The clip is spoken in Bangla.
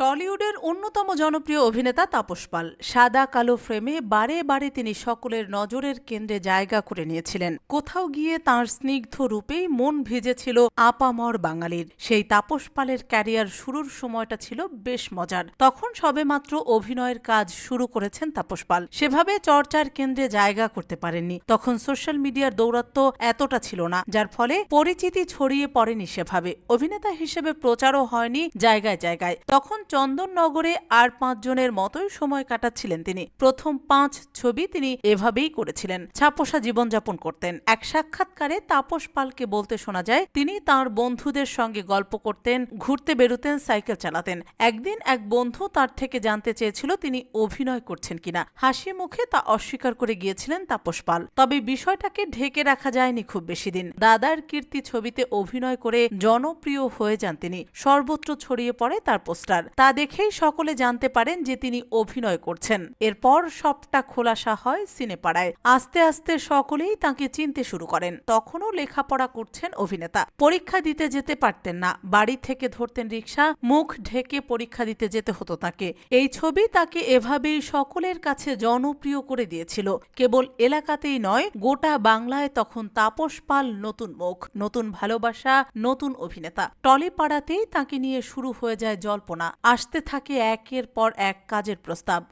টলিউডের অন্যতম জনপ্রিয় অভিনেতা তাপস পাল সাদা কালো ফ্রেমে বারে বারে তিনি সকলের নজরের কেন্দ্রে জায়গা করে নিয়েছিলেন। কোথাও গিয়ে তাঁর স্নিগ্ধ রূপেই মন ভিজেছিল আপামর বাঙালির। সেই তাপস পালের ক্যারিয়ার শুরুর সময়টা ছিল বেশ মজার। তখন সবেমাত্র অভিনয়ের কাজ শুরু করেছেন তাপস পাল, সেভাবে চর্চার কেন্দ্রে জায়গা করতে পারেননি। তখন সোশ্যাল মিডিয়ার দৌরাত্ম্য এতটা ছিল না, যার ফলে পরিচিতি ছড়িয়ে পড়েনি সেভাবে। অভিনেতা হিসেবে প্রচারও হয়নি জায়গায় জায়গায়। তখন চন্দননগরে আর 5 জনের মতোই সময় কাটাচ্ছিলেন তিনি। প্রথম 5 ছবি তিনি এভাবেই করেছিলেন, ছাপোষা জীবনযাপন করতেন। এক সাক্ষাৎকারে তাপস পালকে বলতে শোনা যায়, তিনি তাঁর বন্ধুদের সঙ্গে গল্প করতেন, ঘুরতে বেরোতেন, সাইকেল চালাতেন। একদিন এক বন্ধু তার থেকে জানতে চেয়েছিল তিনি অভিনয় করছেন কিনা। হাসি মুখে তা অস্বীকার করে গিয়েছিলেন তাপস পাল। তবে বিষয়টাকে ঢেকে রাখা যায়নি খুব বেশি দিন। দাদার কীর্তি ছবিতে অভিনয় করে জনপ্রিয় হয়ে যান তিনি। সর্বত্র ছড়িয়ে পড়ে তার পোস্টার। তা দেখেই সকলে জানতে পারেন যে তিনি অভিনয় করছেন। এরপর সবটা খোলাসা হয় সিনেপাড়ায়। আস্তে আস্তে সকলেই তাঁকে চিনতে শুরু করেন। তখনও লেখাপড়া করছেন অভিনেতা। পরীক্ষা দিতে যেতে পারতেন না, বাড়ি থেকে ধরতেন রিকশা, মুখ ঢেকে পরীক্ষা দিতে যেতে হতো তাকে। এই ছবি তাকে এভাবেই সকলের কাছে জনপ্রিয় করে দিয়েছিল। কেবল এলাকাতেই নয়, গোটা বাংলায় তখন তাপস পাল নতুন মুখ, নতুন ভালোবাসা, নতুন অভিনেতা। টলিপাড়াতেই তাঁকে নিয়ে শুরু হয়ে যায় জল্পনা। আসতে থাকে একের পর এক কাজের প্রস্তাব।